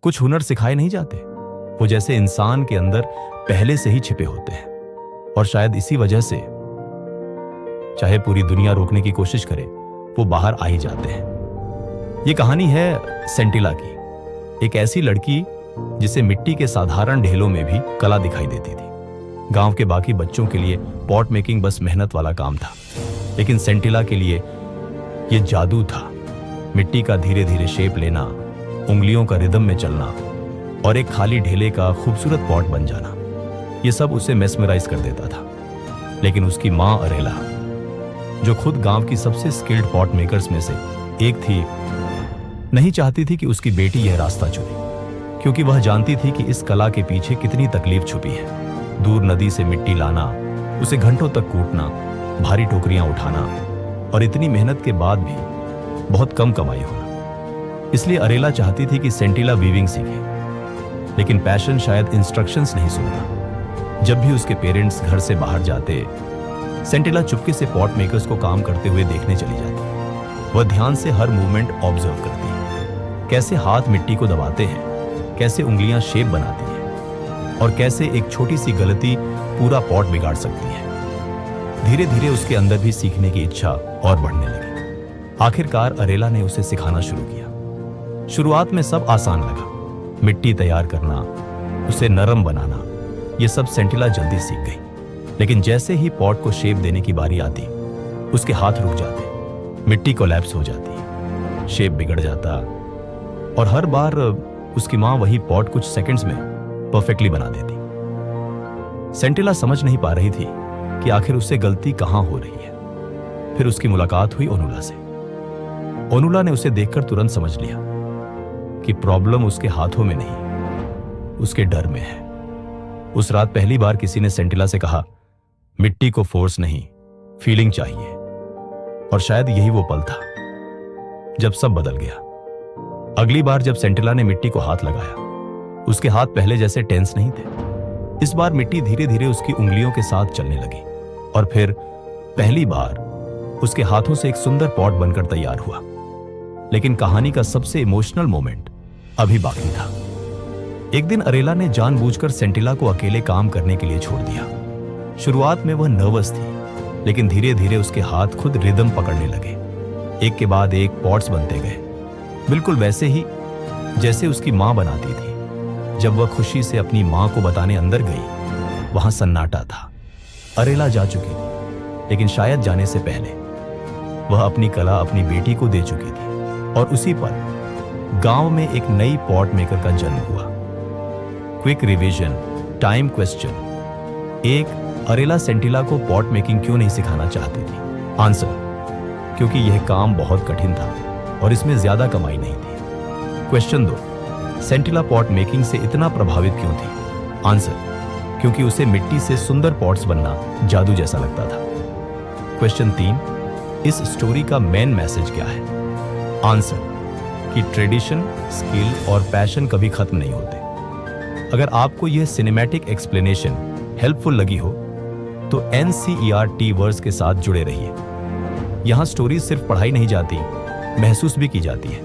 कुछ हुनर सिखाए नहीं जाते, वो जैसे इंसान के अंदर पहले से ही छिपे होते हैं। और शायद इसी वजह से चाहे पूरी दुनिया रोकने की कोशिश करे, वो बाहर आ ही जाते हैं। ये कहानी है सेंटिला की, एक ऐसी लड़की जिसे मिट्टी के साधारण ढेलों में भी कला दिखाई देती थी। गांव के बाकी बच्चों के लिए पॉट मेकिंग बस मेहनत वाला काम था, लेकिन सेंटिला के लिए ये जादू था। मिट्टी का धीरे धीरे शेप लेना, उंगलियों का रिदम में चलना और एक खाली ढेले का खूबसूरत पॉट बन जाना, ये सब उसे मेस्मराइज कर देता था। लेकिन उसकी मां अरेला, जो खुद गांव की सबसे स्किल्ड पॉट मेकर्स में से एक थी, नहीं चाहती थी कि उसकी बेटी यह रास्ता चुने, क्योंकि वह जानती थी कि इस कला के पीछे कितनी तकलीफ छुपी है। दूर नदी से मिट्टी लाना, उसे घंटों तक कूटना, भारी टोकरियां उठाना और इतनी मेहनत के बाद भी बहुत कम कमाई होना। इसलिए अरेला चाहती थी कि सेंटिला वीविंग सीखे, लेकिन पैशन शायद इंस्ट्रक्शंस नहीं सुनता। जब भी उसके पेरेंट्स घर से बाहर जाते, सेंटिला चुपके से पॉट मेकर्स को काम करते हुए देखने चली जाती। वह ध्यान से हर मूवमेंट ऑब्जर्व करती, कैसे हाथ मिट्टी को दबाते हैं, कैसे उंगलियां शेप बनाती हैं और कैसे एक छोटी सी गलती पूरा पॉट बिगाड़ सकती है। धीरे धीरे उसके अंदर भी सीखने की इच्छा और बढ़ने लगी। आखिरकार अरेला ने उसे सिखाना शुरू किया। शुरुआत में सब आसान लगा, मिट्टी तैयार करना, उसे नरम बनाना, ये सब सेंटिला जल्दी सीख गई। लेकिन जैसे ही पॉट को शेप देने की बारी आती, उसके हाथ रुक जाते, मिट्टी कोलैप्स हो जाती, शेप बिगड़ जाता और हर बार उसकी मां वही पॉट कुछ सेकंड्स में परफेक्टली बना देती। सेंटिला समझ नहीं पा रही थी कि आखिर उससे गलती कहां हो रही है। फिर उसकी मुलाकात हुई ओनुला से। ओनुला ने उसे देखकर तुरंत समझ लिया कि प्रॉब्लम उसके हाथों में नहीं, उसके डर में है। उस रात पहली बार किसी ने सेंटिला से कहा, मिट्टी को फोर्स नहीं, फीलिंग चाहिए। और शायद यही वो पल था जब सब बदल गया। अगली बार जब सेंटिला ने मिट्टी को हाथ लगाया, उसके हाथ पहले जैसे टेंस नहीं थे। इस बार मिट्टी धीरे धीरे उसकी उंगलियों के साथ चलने लगी और फिर पहली बार उसके हाथों से एक सुंदर पॉट बनकर तैयार हुआ। लेकिन कहानी का सबसे इमोशनल मोमेंट अभी बाकी था। एक दिन अरेला ने जानबूझकर सेंटिला को अकेले काम करने के लिए छोड़ दिया। शुरुआत में वह नर्वस थी, लेकिन धीरे धीरे उसके हाथ खुद रिदम पकड़ने लगे। एक के बाद एक पॉट्स बनते गए, बिल्कुल वैसे ही जैसे उसकी मां बनाती थी। जब वह खुशी से अपनी मां को बताने अंदर गई, वहां सन्नाटा था। अरेला जा चुकी थी, लेकिन शायद जाने से पहले वह अपनी कला अपनी बेटी को दे चुकी थी। और उसी पर गांव में एक नई पॉट मेकर का जन्म हुआ। Quick revision, time question. एक, अरेला सेंटिला को पॉट मेकिंग क्यों नहीं सिखाना चाहती थी? आंसर, क्योंकि यह काम बहुत कठिन था और इसमें ज्यादा कमाई नहीं थी। क्वेश्चन 2, सेंटिला पॉट मेकिंग से इतना प्रभावित क्यों थी? आंसर, क्योंकि उसे मिट्टी से सुंदर पॉट्स बनना जादू जैसा लगता था। क्वेश्चन 3, इस स्टोरी का मेन मैसेज क्या है? आंसर, कि ट्रेडिशन, स्किल और पैशन कभी खत्म नहीं होते। अगर आपको यह सिनेमैटिक एक्सप्लेनेशन हेल्पफुल लगी हो तो NCERT वर्ड्स के साथ जुड़े रहिए। यहां स्टोरीज सिर्फ पढ़ाई नहीं जाती, महसूस भी की जाती है।